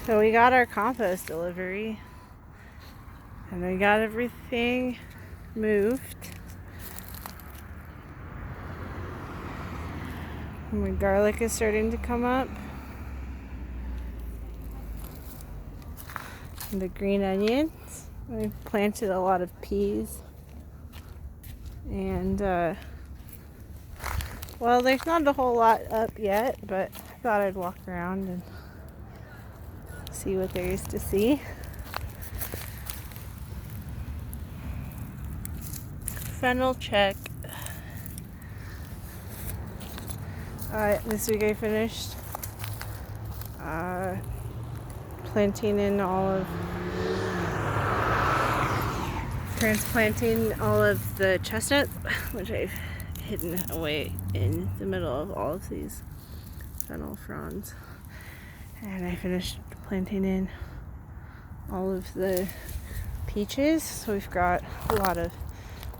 So we got our compost delivery and we got everything moved. And my garlic is starting to come up. And the green onions. I planted a lot of peas. And well, there's not a whole lot up yet, but I thought I'd walk around and see what there is to see. Fennel check. This week I finished transplanting all of the chestnuts, which I've hidden away in the middle of all of these fennel fronds. And I finished planting in all of the peaches. So we've got a lot of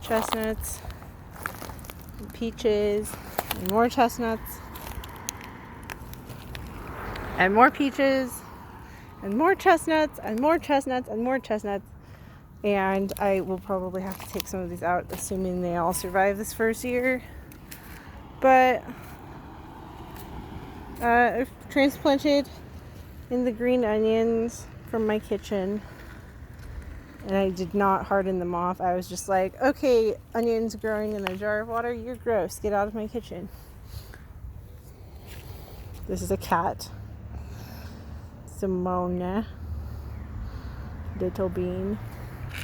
chestnuts, and peaches, and more chestnuts, and more peaches, and more chestnuts, and more chestnuts, and more chestnuts. And I will probably have to take some of these out, assuming they all survive this first year. But I've transplanted in the green onions from my kitchen. And I did not harden them off. I was just like, okay, onions growing in a jar of water, you're gross. Get out of my kitchen. This is a cat. Simona. Little bean.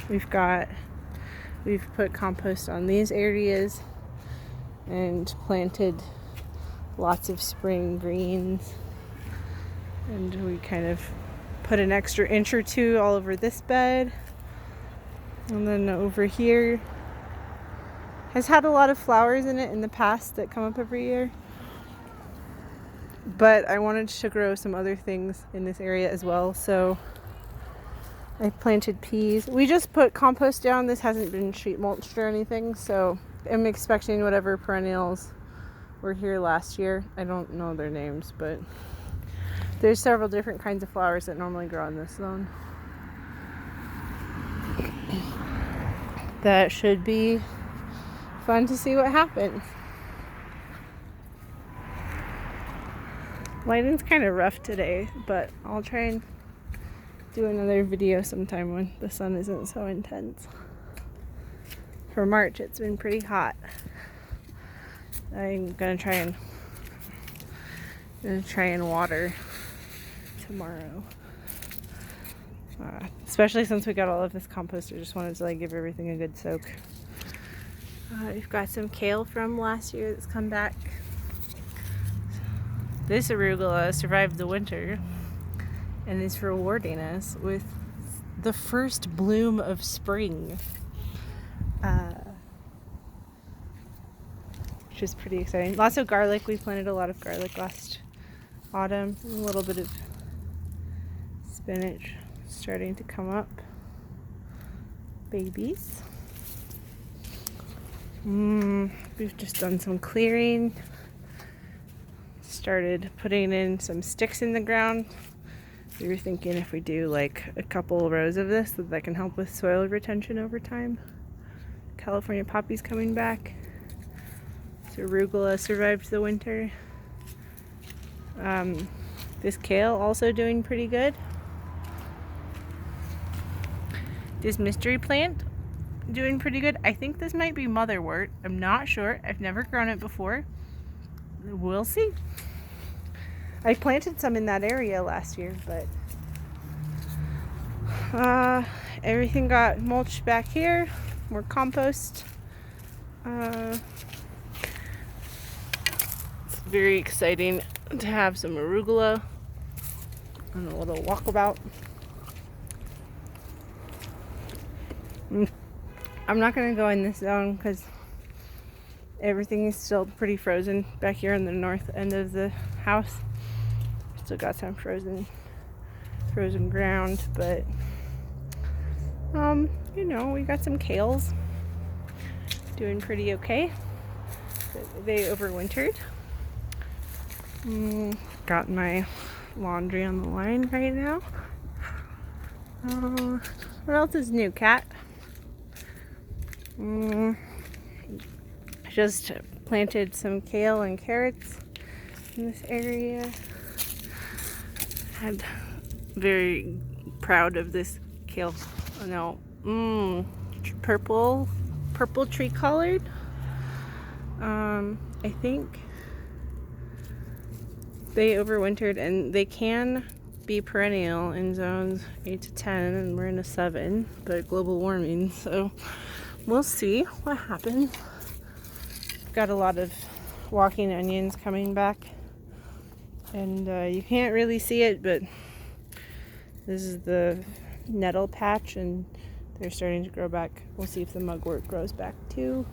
We've put compost on these areas and planted lots of spring greens. And we kind of put an extra inch or two all over this bed. And then over here has had a lot of flowers in it in the past that come up every year. But I wanted to grow some other things in this area as well, so I planted peas. We just put compost down. This hasn't been sheet mulched or anything, so I'm expecting whatever perennials were here last year. I don't know their names, but there's several different kinds of flowers that normally grow in this zone. That should be fun to see what happens. Lighting's kind of rough today, but I'll try and do another video sometime when the sun isn't so intense. For March, it's been pretty hot. I'm gonna try and water tomorrow. Especially since we got all of this compost, I just wanted to give everything a good soak. We've got some kale from last year that's come back. This arugula survived the winter and is rewarding us with the first bloom of spring, which is pretty exciting. Lots of garlic. We planted a lot of garlic last autumn. A little bit of spinach starting to come up. Babies. We've just done some clearing. Started putting in some sticks in the ground. We were thinking if we do a couple rows of this, that can help with soil retention over time. California poppy's coming back. So arugula survived the winter. This kale also doing pretty good. This mystery plant doing pretty good. I think this might be motherwort. I'm not sure. I've never grown it before. We'll see. I planted some in that area last year, but everything got mulched back here. More compost. It's very exciting to have some arugula and a little walkabout. I'm not going to go in this zone because everything is still pretty frozen back here on the north end of the house. Still got some frozen ground, but we got some kales doing pretty okay. They overwintered. Got my laundry on the line right now. What else is new, Cat? Just planted some kale and carrots in this area. I'm very proud of this kale. Oh, no, purple tree colored. I think they overwintered, and they can be perennial in zones 8 to 10, and we're in a 7, but global warming, so we'll see what happens. Got a lot of walking onions coming back, and you can't really see it, but this is the nettle patch, and they're starting to grow back. We'll see if the mugwort grows back too.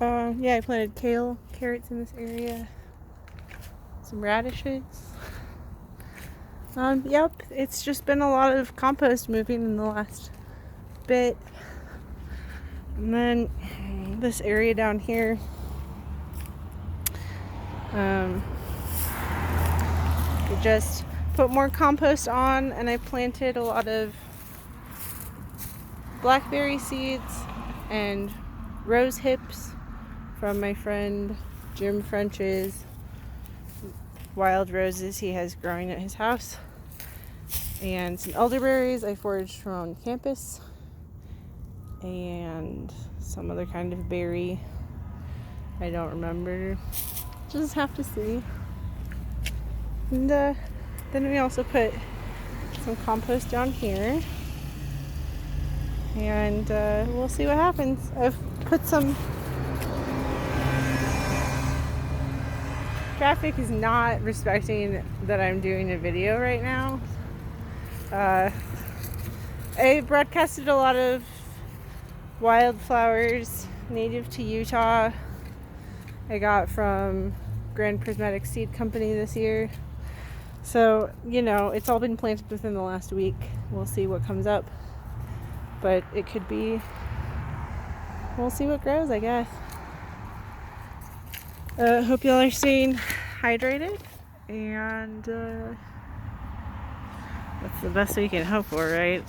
Yeah, I planted kale, carrots in this area, some radishes. Yep, it's just been a lot of compost moving in the last bit. And then this area down here, I just put more compost on, and I planted a lot of blackberry seeds and rose hips from my friend Jim French's wild roses he has growing at his house, and some elderberries I foraged from on campus, and some other kind of berry I don't remember, just have to see. And then we also put some compost down here, and we'll see what happens. I've put some... Traffic is not respecting that I'm doing a video right now. I broadcasted a lot of wildflowers native to Utah I got from Grand Prismatic Seed Company this year. So, you know, it's all been planted within the last week. We'll see what comes up. But it could be... We'll see what grows, I guess. Hope y'all are staying hydrated, and that's the best we can hope for, right?